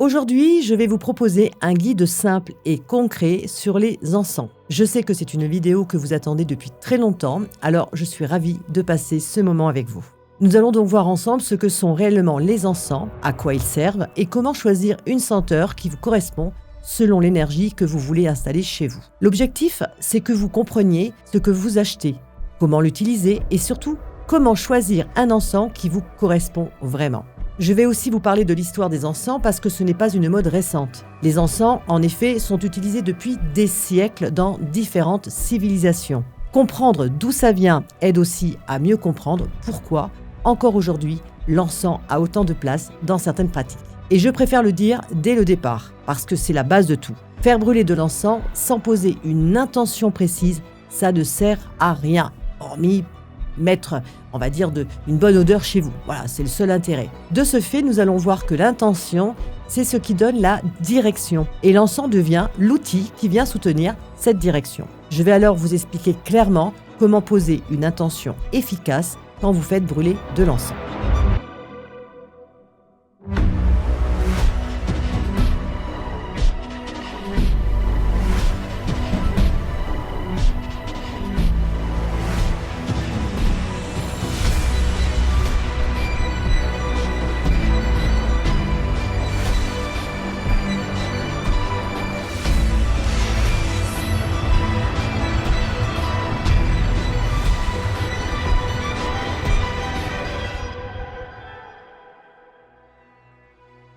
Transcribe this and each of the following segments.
Aujourd'hui, je vais vous proposer un guide simple et concret sur les encens. Je sais que c'est une vidéo que vous attendez depuis très longtemps, alors je suis ravie de passer ce moment avec vous. Nous allons donc voir ensemble ce que sont réellement les encens, à quoi ils servent et comment choisir une senteur qui vous correspond selon l'énergie que vous voulez installer chez vous. L'objectif, c'est que vous compreniez ce que vous achetez, comment l'utiliser et surtout comment choisir un encens qui vous correspond vraiment. Je vais aussi vous parler de l'histoire des encens parce que ce n'est pas une mode récente. Les encens, en effet, sont utilisés depuis des siècles dans différentes civilisations. Comprendre d'où ça vient aide aussi à mieux comprendre pourquoi, encore aujourd'hui, l'encens a autant de place dans certaines pratiques. Et je préfère le dire dès le départ, parce que c'est la base de tout. Faire brûler de l'encens sans poser une intention précise, ça ne sert à rien, hormis mettre, on va dire, une bonne odeur chez vous. Voilà, c'est le seul intérêt. De ce fait, nous allons voir que l'intention, c'est ce qui donne la direction. Et l'encens devient l'outil qui vient soutenir cette direction. Je vais alors vous expliquer clairement comment poser une intention efficace quand vous faites brûler de l'encens.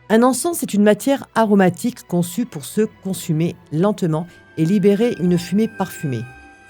Un encens, c'est une matière aromatique conçue pour se consumer lentement et libérer une fumée parfumée.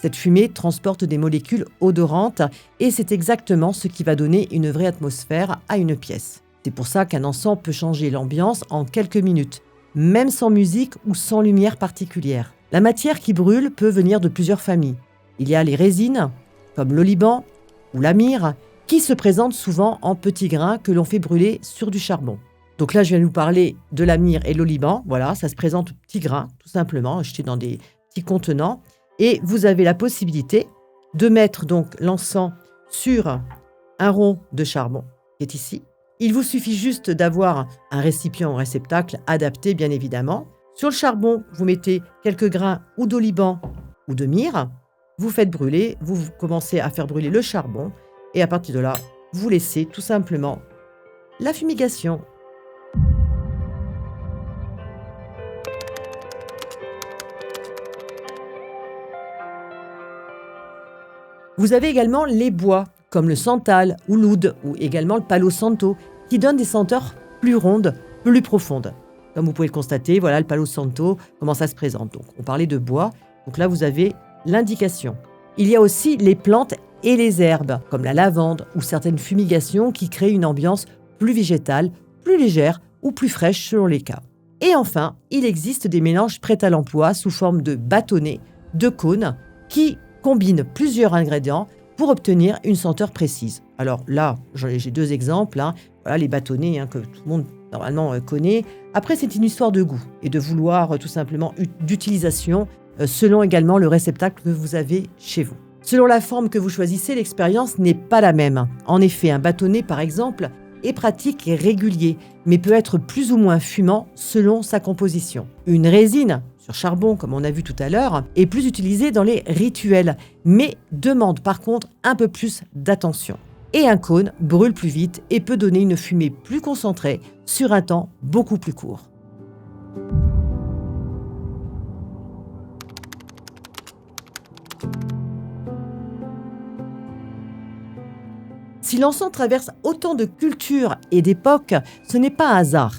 Cette fumée transporte des molécules odorantes et c'est exactement ce qui va donner une vraie atmosphère à une pièce. C'est pour ça qu'un encens peut changer l'ambiance en quelques minutes, même sans musique ou sans lumière particulière. La matière qui brûle peut venir de plusieurs familles. Il y a les résines, comme l'oliban ou la myrrhe, qui se présentent souvent en petits grains que l'on fait brûler sur du charbon. Donc là, je viens de vous parler de la myrrhe et l'oliban. Voilà, ça se présente petits grains, tout simplement, achetés dans des petits contenants. Et vous avez la possibilité de mettre donc l'encens sur un rond de charbon qui est ici. Il vous suffit juste d'avoir un récipient ou réceptacle adapté, bien évidemment. Sur le charbon, vous mettez quelques grains ou d'oliban ou de myrrhe. Vous faites brûler, vous commencez à faire brûler le charbon. Et à partir de là, vous laissez tout simplement la fumigation. Vous avez également les bois, comme le santal ou l'oud, ou également le palo santo, qui donnent des senteurs plus rondes, plus profondes. Comme vous pouvez le constater, voilà le palo santo, comment ça se présente. Donc, on parlait de bois, donc là vous avez l'indication. Il y a aussi les plantes et les herbes, comme la lavande ou certaines fumigations qui créent une ambiance plus végétale, plus légère ou plus fraîche selon les cas. Et enfin, il existe des mélanges prêts à l'emploi sous forme de bâtonnets, de cônes, qui combine plusieurs ingrédients pour obtenir une senteur précise. Alors là, j'ai deux exemples. Voilà les bâtonnets que tout le monde normalement connaît. Après, c'est une histoire de goût et de vouloir tout simplement d'utilisation selon également le réceptacle que vous avez chez vous. Selon la forme que vous choisissez, l'expérience n'est pas la même. En effet, un bâtonnet, par exemple, est pratique et régulier, mais peut être plus ou moins fumant selon sa composition. Une résine sur charbon, comme on a vu tout à l'heure, est plus utilisée dans les rituels, mais demande par contre un peu plus d'attention. Et un cône brûle plus vite et peut donner une fumée plus concentrée sur un temps beaucoup plus court. Si l'encens traverse autant de cultures et d'époques, ce n'est pas un hasard.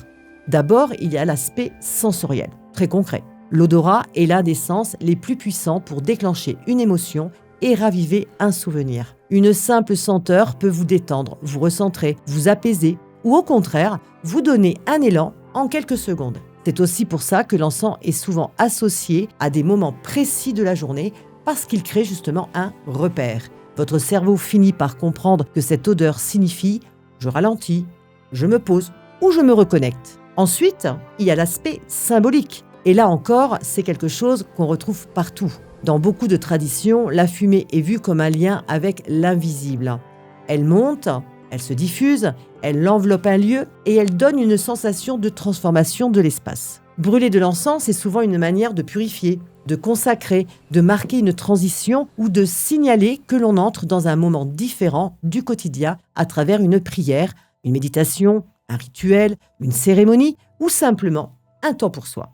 D'abord, il y a l'aspect sensoriel, très concret. L'odorat est l'un des sens les plus puissants pour déclencher une émotion et raviver un souvenir. Une simple senteur peut vous détendre, vous recentrer, vous apaiser ou au contraire, vous donner un élan en quelques secondes. C'est aussi pour ça que l'encens est souvent associé à des moments précis de la journée parce qu'il crée justement un repère. Votre cerveau finit par comprendre que cette odeur signifie « je ralentis, je me pose ou je me reconnecte ». Ensuite, il y a l'aspect symbolique. Et là encore, c'est quelque chose qu'on retrouve partout. Dans beaucoup de traditions, la fumée est vue comme un lien avec l'invisible. Elle monte, Elle se diffuse, elle enveloppe un lieu et elle donne une sensation de transformation de l'espace. Brûler de l'encens, c'est souvent une manière de purifier, de consacrer, de marquer une transition ou de signaler que l'on entre dans un moment différent du quotidien à travers une prière, une méditation, un rituel, une cérémonie ou simplement un temps pour soi.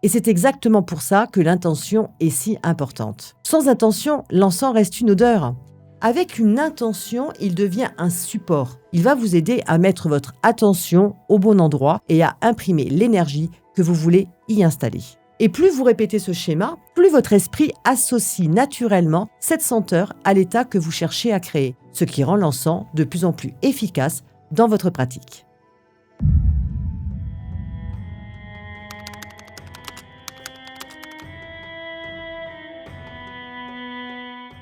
Et c'est exactement pour ça que l'intention est si importante. Sans intention, l'encens reste une odeur. Avec une intention, il devient un support. Il va vous aider à mettre votre attention au bon endroit et à imprimer l'énergie que vous voulez y installer. Et plus vous répétez ce schéma, plus votre esprit associe naturellement cette senteur à l'état que vous cherchez à créer, ce qui rend l'encens de plus en plus efficace dans votre pratique.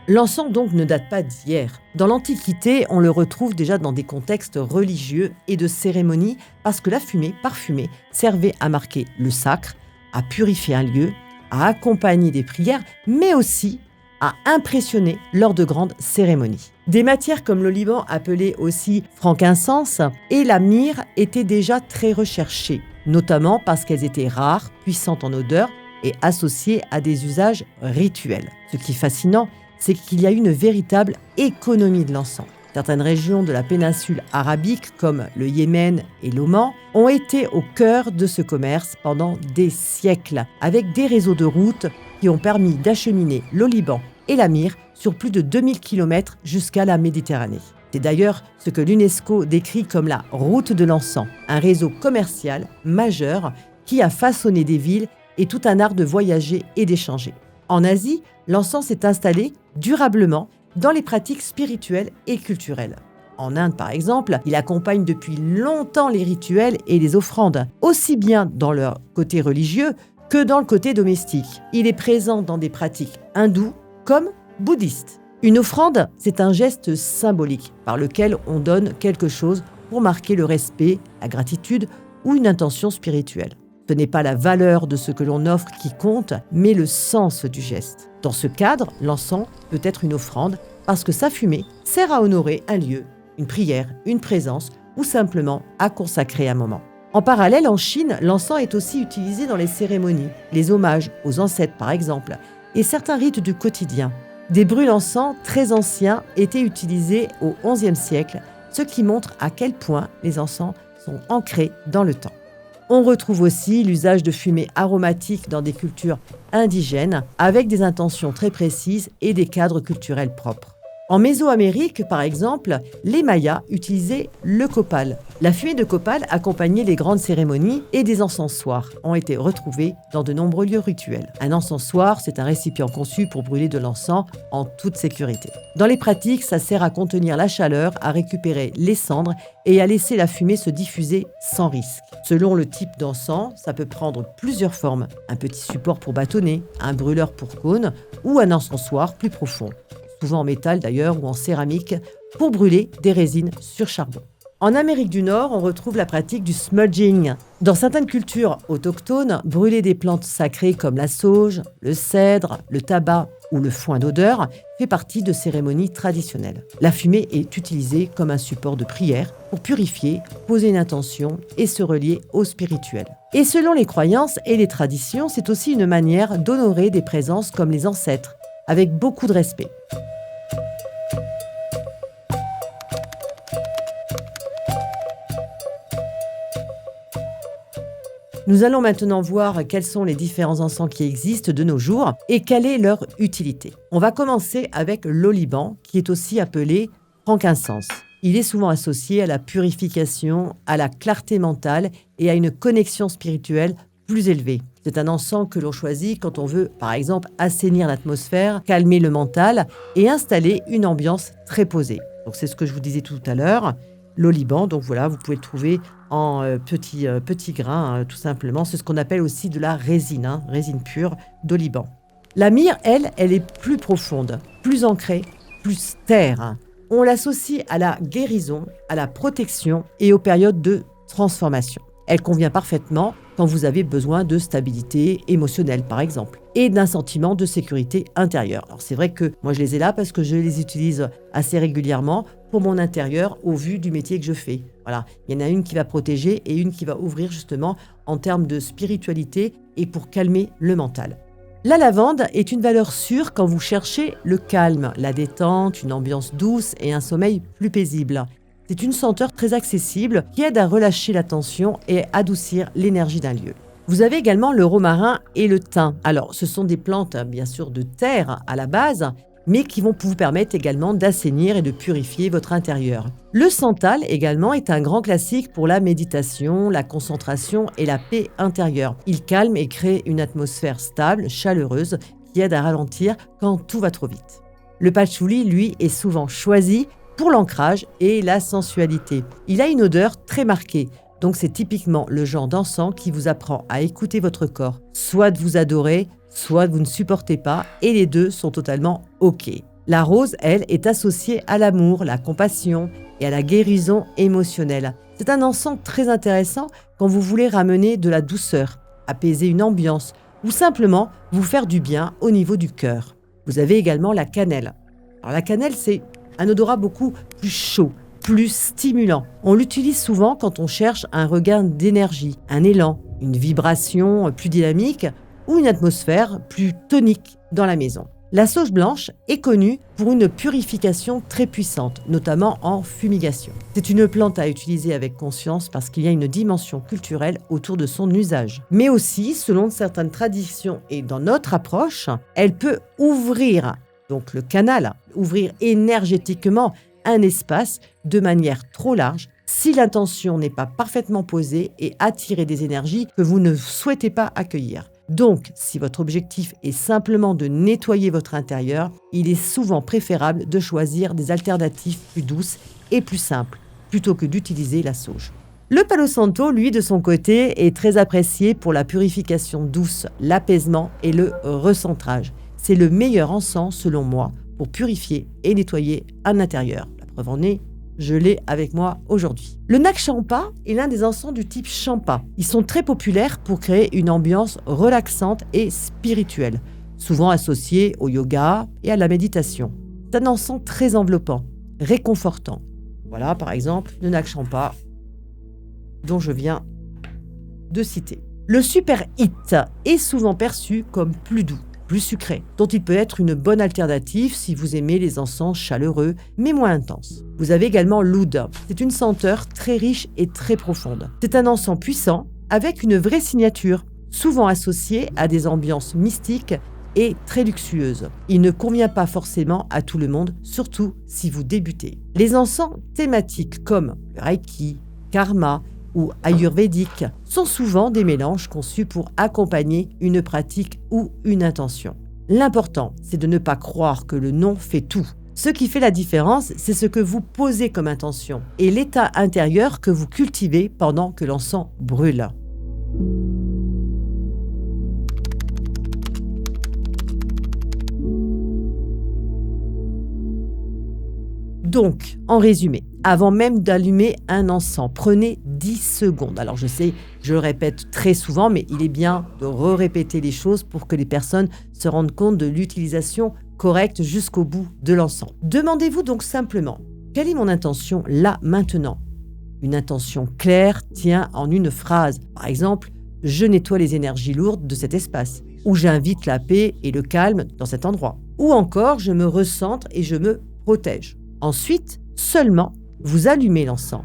L'encens donc ne date pas d'hier. Dans l'Antiquité, on le retrouve déjà dans des contextes religieux et de cérémonies parce que la fumée parfumée servait à marquer le sacre, à purifier un lieu, à accompagner des prières, mais aussi à impressionner lors de grandes cérémonies. Des matières comme l'oliban, appelé aussi frankincense, et la myrrhe étaient déjà très recherchées, notamment parce qu'elles étaient rares, puissantes en odeur et associées à des usages rituels. Ce qui est fascinant, c'est qu'il y a une véritable économie de l'encens. Certaines régions de la péninsule arabique, comme le Yémen et l'Oman, ont été au cœur de ce commerce pendant des siècles, avec des réseaux de routes qui ont permis d'acheminer l'oliban et la myrrhe sur plus de 2000 km jusqu'à la Méditerranée. C'est d'ailleurs ce que l'UNESCO décrit comme la route de l'encens, un réseau commercial majeur qui a façonné des villes et tout un art de voyager et d'échanger. En Asie, l'encens s'est installé durablement dans les pratiques spirituelles et culturelles. En Inde, par exemple, il accompagne depuis longtemps les rituels et les offrandes, aussi bien dans leur côté religieux que dans le côté domestique. Il est présent dans des pratiques hindoues comme bouddhistes. Une offrande, c'est un geste symbolique par lequel on donne quelque chose pour marquer le respect, la gratitude ou une intention spirituelle. Ce n'est pas la valeur de ce que l'on offre qui compte, mais le sens du geste. Dans ce cadre, l'encens peut être une offrande parce que sa fumée sert à honorer un lieu, une prière, une présence ou simplement à consacrer un moment. En parallèle, en Chine, l'encens est aussi utilisé dans les cérémonies, les hommages aux ancêtres par exemple, et certains rites du quotidien. Des brûle-encens très anciens étaient utilisés au XIe siècle, ce qui montre à quel point les encens sont ancrés dans le temps. On retrouve aussi l'usage de fumée aromatique dans des cultures indigènes avec des intentions très précises et des cadres culturels propres. En Mésoamérique, par exemple, les Mayas utilisaient le copal. La fumée de copal accompagnait les grandes cérémonies et des encensoirs ont été retrouvés dans de nombreux lieux rituels. Un encensoir, c'est un récipient conçu pour brûler de l'encens en toute sécurité. Dans les pratiques, ça sert à contenir la chaleur, à récupérer les cendres et à laisser la fumée se diffuser sans risque. Selon le type d'encens, ça peut prendre plusieurs formes. Un petit support pour bâtonner, un brûleur pour cône ou un encensoir plus profond, souvent en métal d'ailleurs ou en céramique, pour brûler des résines sur charbon. En Amérique du Nord, on retrouve la pratique du smudging. Dans certaines cultures autochtones, brûler des plantes sacrées comme la sauge, le cèdre, le tabac ou le foin d'odeur fait partie de cérémonies traditionnelles. La fumée est utilisée comme un support de prière pour purifier, poser une intention et se relier au spirituel. Et selon les croyances et les traditions, c'est aussi une manière d'honorer des présences comme les ancêtres, avec beaucoup de respect. Nous allons maintenant voir quels sont les différents encens qui existent de nos jours et quelle est leur utilité. On va commencer avec l'oliban, qui est aussi appelé frankincense. Il est souvent associé à la purification, à la clarté mentale et à une connexion spirituelle plus élevée. C'est un encens que l'on choisit quand on veut, par exemple, assainir l'atmosphère, calmer le mental et installer une ambiance très posée. Donc c'est ce que je vous disais tout à l'heure. L'oliban, donc voilà, vous pouvez le trouver en petits grains, tout simplement. C'est ce qu'on appelle aussi de la résine, résine pure d'oliban. La myrrhe, elle est plus profonde, plus ancrée, plus terre. On l'associe à la guérison, à la protection et aux périodes de transformation. Elle convient parfaitement quand vous avez besoin de stabilité émotionnelle, par exemple, et d'un sentiment de sécurité intérieure. Alors c'est vrai que moi je les ai là parce que je les utilise assez régulièrement pour mon intérieur au vu du métier que je fais. Voilà, il y en a une qui va protéger et une qui va ouvrir justement en termes de spiritualité et pour calmer le mental. La lavande est une valeur sûre quand vous cherchez le calme, la détente, une ambiance douce et un sommeil plus paisible. C'est une senteur très accessible qui aide à relâcher la tension et adoucir l'énergie d'un lieu. Vous avez également le romarin et le thym. Alors, ce sont des plantes, bien sûr, de terre à la base, mais qui vont vous permettre également d'assainir et de purifier votre intérieur. Le santal également est un grand classique pour la méditation, la concentration et la paix intérieure. Il calme et crée une atmosphère stable, chaleureuse, qui aide à ralentir quand tout va trop vite. Le patchouli, lui, est souvent choisi pour l'ancrage et la sensualité. Il a une odeur très marquée, donc c'est typiquement le genre d'encens qui vous apprend à écouter votre corps. Soit vous adorez, soit vous ne supportez pas, et les deux sont totalement OK. La rose, elle, est associée à l'amour, la compassion et à la guérison émotionnelle. C'est un encens très intéressant quand vous voulez ramener de la douceur, apaiser une ambiance ou simplement vous faire du bien au niveau du cœur. Vous avez également la cannelle. Alors la cannelle, c'est un odorat beaucoup plus chaud, plus stimulant. On l'utilise souvent quand on cherche un regain d'énergie, un élan, une vibration plus dynamique ou une atmosphère plus tonique dans la maison. La sauge blanche est connue pour une purification très puissante, notamment en fumigation. C'est une plante à utiliser avec conscience parce qu'il y a une dimension culturelle autour de son usage. Mais aussi, selon certaines traditions et dans notre approche, elle peut ouvrir, donc le canal, ouvrir énergétiquement un espace de manière trop large si l'intention n'est pas parfaitement posée et attirer des énergies que vous ne souhaitez pas accueillir. Donc, si votre objectif est simplement de nettoyer votre intérieur, il est souvent préférable de choisir des alternatives plus douces et plus simples, plutôt que d'utiliser la sauge. Le Palo Santo, lui, de son côté, est très apprécié pour la purification douce, l'apaisement et le recentrage. C'est le meilleur encens, selon moi, pour purifier et nettoyer un intérieur. La preuve en est, je l'ai avec moi aujourd'hui. Le Nag Champa est l'un des encens du type Champa. Ils sont très populaires pour créer une ambiance relaxante et spirituelle, souvent associée au yoga et à la méditation. C'est un encens très enveloppant, réconfortant. Voilà par exemple le Nag Champa dont je viens de citer. Le Super Hit est souvent perçu comme plus doux, plus sucré, dont il peut être une bonne alternative si vous aimez les encens chaleureux, mais moins intenses. Vous avez également l'oud. C'est une senteur très riche et très profonde. C'est un encens puissant, avec une vraie signature, souvent associée à des ambiances mystiques et très luxueuses. Il ne convient pas forcément à tout le monde, surtout si vous débutez. Les encens thématiques comme le Reiki, Karma ou ayurvédique sont souvent des mélanges conçus pour accompagner une pratique ou une intention. L'important, c'est de ne pas croire que le nom fait tout. Ce qui fait la différence, c'est ce que vous posez comme intention et l'état intérieur que vous cultivez pendant que l'encens brûle. Donc, en résumé, avant même d'allumer un encens, prenez 10 secondes. Alors je sais, je le répète très souvent, mais il est bien de répéter les choses pour que les personnes se rendent compte de l'utilisation correcte jusqu'au bout de l'encens. Demandez-vous donc simplement, quelle est mon intention là, maintenant ? Une intention claire tient en une phrase. Par exemple, je nettoie les énergies lourdes de cet espace. Ou j'invite la paix et le calme dans cet endroit. Ou encore, je me recentre et je me protège. Ensuite, seulement, vous allumez l'encens.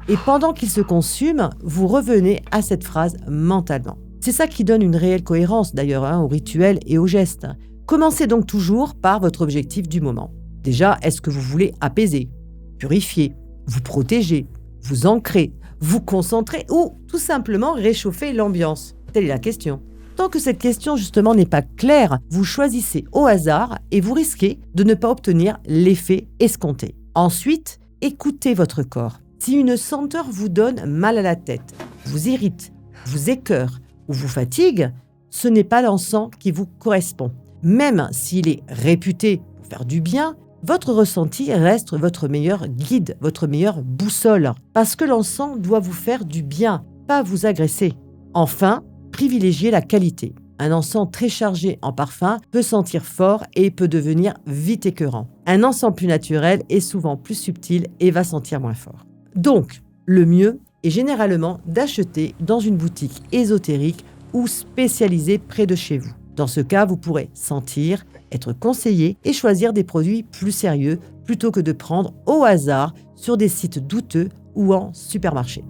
Et pendant qu'il se consume, vous revenez à cette phrase mentalement. C'est ça qui donne une réelle cohérence d'ailleurs au rituel et au geste. Commencez donc toujours par votre objectif du moment. Déjà, est-ce que vous voulez apaiser, purifier, vous protéger, vous ancrer, vous concentrer ou tout simplement réchauffer l'ambiance ? Telle est la question. Tant que cette question justement n'est pas claire, vous choisissez au hasard et vous risquez de ne pas obtenir l'effet escompté. Ensuite, écoutez votre corps. Si une senteur vous donne mal à la tête, vous irrite, vous écœure ou vous fatigue, ce n'est pas l'encens qui vous correspond. Même s'il est réputé pour faire du bien, votre ressenti reste votre meilleur guide, votre meilleure boussole. Parce que l'encens doit vous faire du bien, pas vous agresser. Enfin, privilégiez la qualité. Un encens très chargé en parfum peut sentir fort et peut devenir vite écœurant. Un encens plus naturel est souvent plus subtil et va sentir moins fort. Donc, le mieux est généralement d'acheter dans une boutique ésotérique ou spécialisée près de chez vous. Dans ce cas, vous pourrez sentir, être conseillé et choisir des produits plus sérieux plutôt que de prendre au hasard sur des sites douteux ou en supermarché.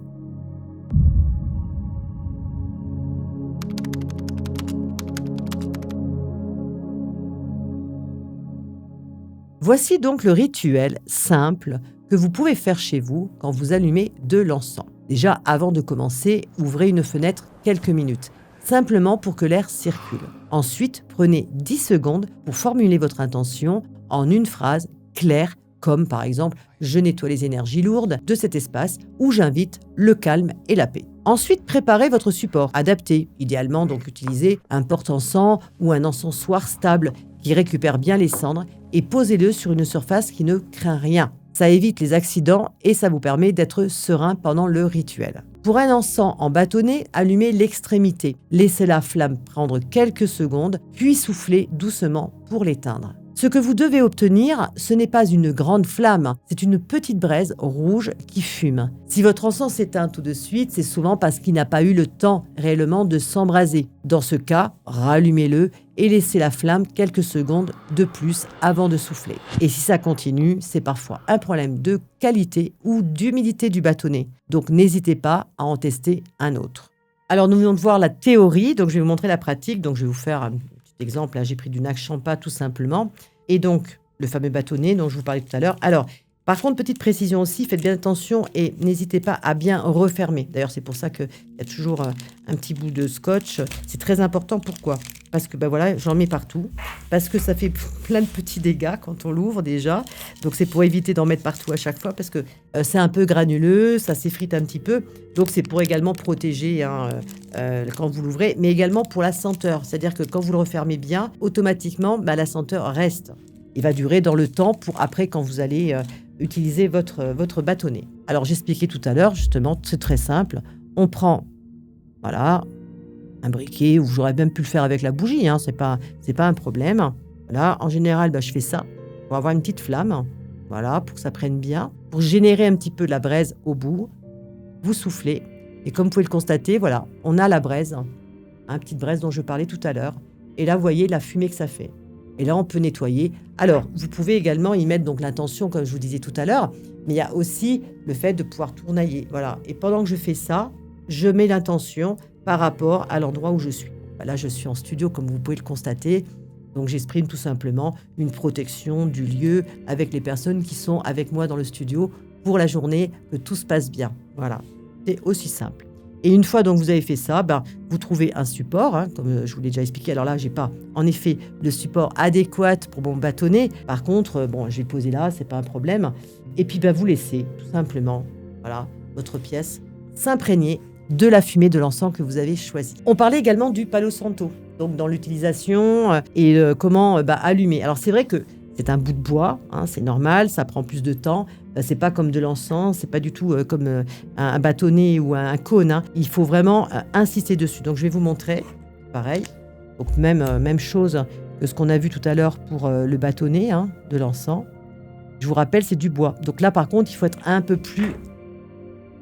Voici donc le rituel simple que vous pouvez faire chez vous quand vous allumez de l'encens. Déjà, avant de commencer, ouvrez une fenêtre quelques minutes, simplement pour que l'air circule. Ensuite, prenez 10 secondes pour formuler votre intention en une phrase claire, comme par exemple « Je nettoie les énergies lourdes de cet espace » ou « J'invite le calme et la paix ». Ensuite, préparez votre support adapté. Idéalement, donc utilisez un porte-encens ou un encensoir stable qui récupère bien les cendres et posez-le sur une surface qui ne craint rien. Ça évite les accidents et ça vous permet d'être serein pendant le rituel. Pour un encens en bâtonnet, allumez l'extrémité. Laissez la flamme prendre quelques secondes, puis soufflez doucement pour l'éteindre. Ce que vous devez obtenir, ce n'est pas une grande flamme, c'est une petite braise rouge qui fume. Si votre encens s'éteint tout de suite, c'est souvent parce qu'il n'a pas eu le temps réellement de s'embraser. Dans ce cas, rallumez-le et laissez la flamme quelques secondes de plus avant de souffler. Et si ça continue, c'est parfois un problème de qualité ou d'humidité du bâtonnet. Donc n'hésitez pas à en tester un autre. Alors nous venons de voir la théorie, donc je vais vous montrer la pratique. Donc je vais vous faire un petit exemple. Là, j'ai pris du Nag Champa tout simplement. Et donc, le fameux bâtonnet dont je vous parlais tout à l'heure. Alors, par contre, petite précision aussi, faites bien attention et n'hésitez pas à bien refermer. D'ailleurs, c'est pour ça qu'il y a toujours un petit bout de scotch. C'est très important. Pourquoi ? Parce que voilà, j'en mets partout. Parce que ça fait plein de petits dégâts quand on l'ouvre déjà. Donc, c'est pour éviter d'en mettre partout à chaque fois parce que c'est un peu granuleux, ça s'effrite un petit peu. Donc, c'est pour également protéger quand vous l'ouvrez, mais également pour la senteur. C'est-à-dire que quand vous le refermez bien, automatiquement, la senteur reste. Il va durer dans le temps pour après quand vous allez utiliser votre bâtonnet. Alors, j'expliquais tout à l'heure, justement, c'est très simple. On prend, voilà, un briquet, ou j'aurais même pu le faire avec la bougie, hein, c'est pas un problème. Voilà, en général, je fais ça pour avoir une petite flamme, voilà, pour que ça prenne bien. Pour générer un petit peu de la braise au bout, vous soufflez. Et comme vous pouvez le constater, voilà, on a la braise, petite braise dont je parlais tout à l'heure. Et là, vous voyez la fumée que ça fait. Et là, on peut nettoyer. Alors, vous pouvez également y mettre donc l'intention, comme je vous disais tout à l'heure, mais il y a aussi le fait de pouvoir tournailler. Voilà. Et pendant que je fais ça, je mets l'intention par rapport à l'endroit où je suis. Là, je suis en studio, comme vous pouvez le constater. Donc, j'exprime tout simplement une protection du lieu avec les personnes qui sont avec moi dans le studio pour la journée, que tout se passe bien. Voilà. C'est aussi simple. Et une fois donc vous avez fait ça, vous trouvez un support, comme je vous l'ai déjà expliqué. Alors là, j'ai pas en effet le support adéquat pour mon bâtonnet. Par contre, je vais le poser là, c'est pas un problème. Et puis vous laissez tout simplement, voilà, votre pièce s'imprégner de la fumée de l'encens que vous avez choisi. On parlait également du Palo Santo, donc dans l'utilisation et comment allumer. Alors c'est vrai que c'est un bout de bois, c'est normal, ça prend plus de temps. C'est pas comme de l'encens, c'est pas du tout comme un bâtonnet ou un cône. Il faut vraiment insister dessus. Donc je vais vous montrer, pareil. Donc même chose que ce qu'on a vu tout à l'heure pour le bâtonnet de l'encens. Je vous rappelle, c'est du bois. Donc là, par contre, il faut être un peu plus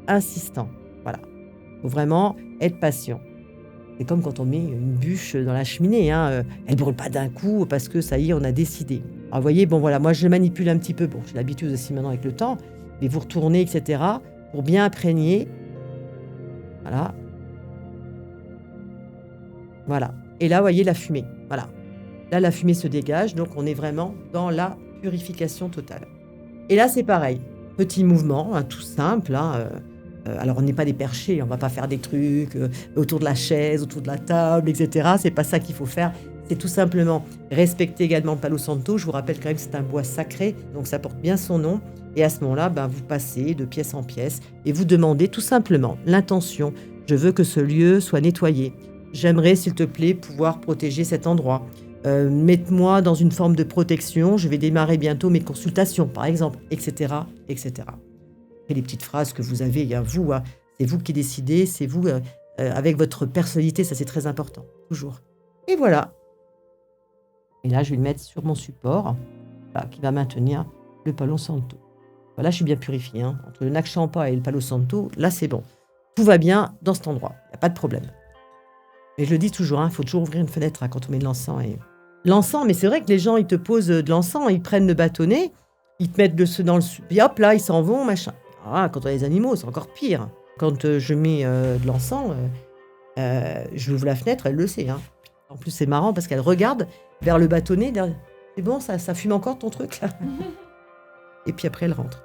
insistant. Voilà. Il faut vraiment être patient. C'est comme quand on met une bûche dans la cheminée. Elle ne brûle pas d'un coup parce que ça y est, on a décidé. Alors, vous voyez, moi, je le manipule un petit peu. Bon, j'ai l'habitude aussi maintenant avec le temps. Mais vous retournez, etc. pour bien imprégner. Voilà. Voilà. Et là, vous voyez la fumée. Voilà. Là, la fumée se dégage. Donc, on est vraiment dans la purification totale. Et là, c'est pareil. Petit mouvement, tout simple. Alors, on n'est pas des perchés, on ne va pas faire des trucs autour de la chaise, autour de la table, etc. C'est pas ça qu'il faut faire. C'est tout simplement respecter également le Palo Santo. Je vous rappelle quand même que c'est un bois sacré, donc ça porte bien son nom. Et à ce moment-là, vous passez de pièce en pièce et vous demandez tout simplement l'intention. Je veux que ce lieu soit nettoyé. J'aimerais, s'il te plaît, pouvoir protéger cet endroit. Mets-moi dans une forme de protection. Je vais démarrer bientôt mes consultations, par exemple, etc., etc. Et les petites phrases que vous avez, vous, C'est vous qui décidez, c'est vous avec votre personnalité, ça c'est très important, toujours. Et voilà. Et là, je vais le mettre sur mon support là, qui va maintenir le Palo Santo. Voilà, je suis bien purifiée. Hein. Entre le Nag Champa et le Palo Santo, là c'est bon. Tout va bien dans cet endroit, il n'y a pas de problème. Mais je le dis toujours, il faut toujours ouvrir une fenêtre quand on met de l'encens. Et... L'encens, mais c'est vrai que les gens, ils te posent de l'encens, ils prennent le bâtonnet, ils te mettent dans le... Puis hop, là, ils s'en vont, machin. Ah, quand on a les animaux, c'est encore pire. Quand je mets de l'encens, je ouvre la fenêtre, elle le sait. Hein. En plus, c'est marrant parce qu'elle regarde vers le bâtonnet. C'est bon, ça fume encore ton truc, là. Et puis après, elle rentre.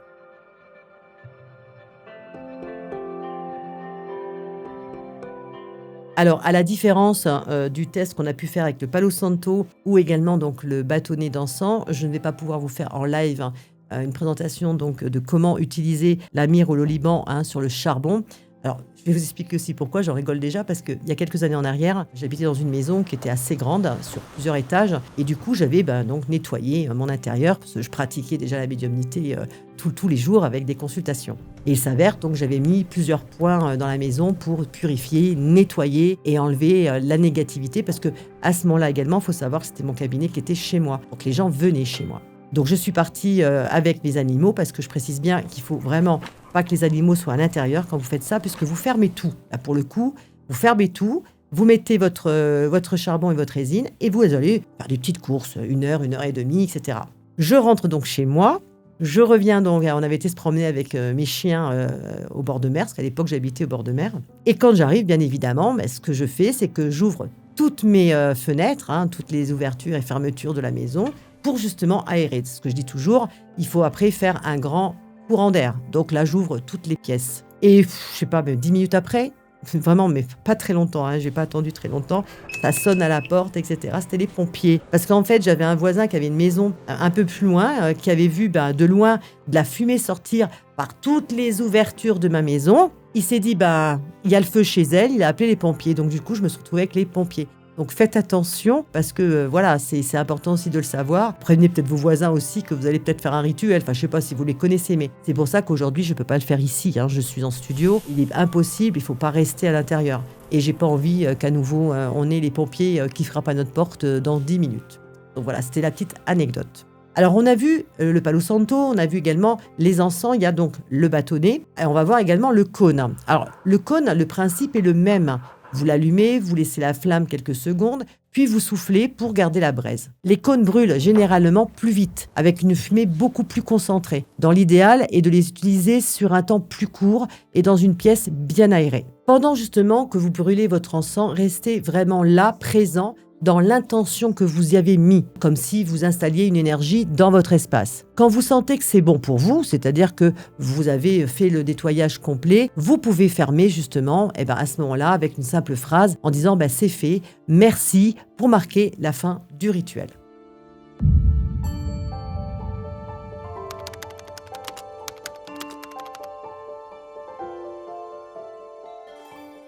Alors, à la différence du test qu'on a pu faire avec le Palo Santo ou également donc, le bâtonnet d'encens, je ne vais pas pouvoir vous faire en live une présentation donc, de comment utiliser la myrrhe ou l'oliban sur le charbon. Alors, je vais vous expliquer aussi pourquoi, j'en rigole déjà, parce qu'il y a quelques années en arrière, j'habitais dans une maison qui était assez grande, sur plusieurs étages, et du coup, j'avais donc nettoyé mon intérieur, parce que je pratiquais déjà la médiumnité tous les jours avec des consultations. Et il s'avère donc j'avais mis plusieurs points dans la maison pour purifier, nettoyer et enlever la négativité, parce que à ce moment-là également, il faut savoir que c'était mon cabinet qui était chez moi, donc les gens venaient chez moi. Donc je suis partie avec mes animaux, parce que je précise bien qu'il faut vraiment pas que les animaux soient à l'intérieur quand vous faites ça, puisque vous fermez tout. Là, pour le coup, vous fermez tout, vous mettez votre charbon et votre résine, et vous allez faire des petites courses, 1 heure et demie, etc. Je rentre donc chez moi, je reviens donc, on avait été se promener avec mes chiens au bord de mer, parce qu'à l'époque j'habitais au bord de mer. Et quand j'arrive, bien évidemment, ce que je fais, c'est que j'ouvre toutes mes fenêtres, toutes les ouvertures et fermetures de la maison, pour justement aérer. C'est ce que je dis toujours, il faut après faire un grand courant d'air. Donc là, j'ouvre toutes les pièces. Et je sais pas, 10 minutes après, vraiment, mais pas très longtemps, j'ai pas attendu très longtemps, ça sonne à la porte, etc. C'était les pompiers. Parce qu'en fait, j'avais un voisin qui avait une maison un peu plus loin, qui avait vu de loin de la fumée sortir par toutes les ouvertures de ma maison. Il s'est dit, il y a le feu chez elle, il a appelé les pompiers. Donc du coup, je me suis retrouvée avec les pompiers. Donc faites attention, parce que voilà, c'est important aussi de le savoir. Prévenez peut-être vos voisins aussi que vous allez peut-être faire un rituel. Enfin, je sais pas si vous les connaissez, mais c'est pour ça qu'aujourd'hui, je peux pas le faire ici. Je suis en studio. Il est impossible, il faut pas rester à l'intérieur. Et j'ai pas envie qu'à nouveau, on ait les pompiers qui frappent à notre porte dans 10 minutes. Donc voilà, c'était la petite anecdote. Alors, on a vu le Palo Santo, on a vu également les encens. Il y a donc le bâtonnet. Et on va voir également le cône. Alors, le cône, le principe est le même. Vous l'allumez, vous laissez la flamme quelques secondes, puis vous soufflez pour garder la braise. Les cônes brûlent généralement plus vite, avec une fumée beaucoup plus concentrée. Dans l'idéal est de les utiliser sur un temps plus court et dans une pièce bien aérée. Pendant justement que vous brûlez votre encens, restez vraiment là, présent, dans l'intention que vous y avez mis, comme si vous installiez une énergie dans votre espace. Quand vous sentez que c'est bon pour vous, c'est-à-dire que vous avez fait le nettoyage complet, vous pouvez fermer justement, à ce moment-là, avec une simple phrase en disant c'est fait, merci, pour marquer la fin du rituel.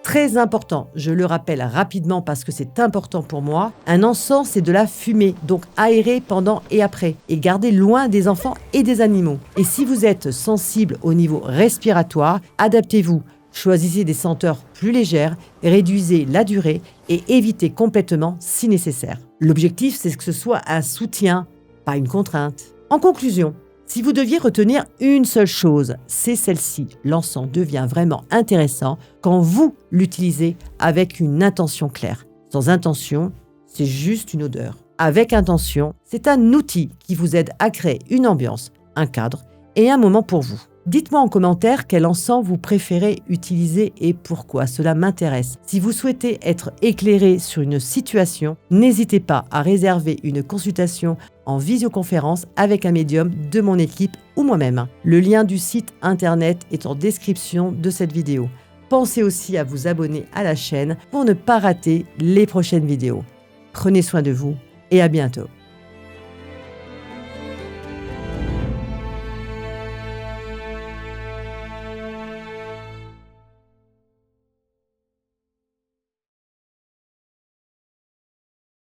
Très important, je le rappelle rapidement parce que c'est important pour moi, un encens c'est de la fumée, donc aérez pendant et après, et gardez loin des enfants et des animaux. Et si vous êtes sensible au niveau respiratoire, adaptez-vous, choisissez des senteurs plus légères, réduisez la durée et évitez complètement si nécessaire. L'objectif c'est que ce soit un soutien, pas une contrainte. En conclusion, si vous deviez retenir une seule chose, c'est celle-ci. L'encens devient vraiment intéressant quand vous l'utilisez avec une intention claire. Sans intention, c'est juste une odeur. Avec intention, c'est un outil qui vous aide à créer une ambiance, un cadre et un moment pour vous. Dites-moi en commentaire quel encens vous préférez utiliser et pourquoi, cela m'intéresse. Si vous souhaitez être éclairé sur une situation, n'hésitez pas à réserver une consultation en visioconférence avec un médium de mon équipe ou moi-même. Le lien du site internet est en description de cette vidéo. Pensez aussi à vous abonner à la chaîne pour ne pas rater les prochaines vidéos. Prenez soin de vous et à bientôt.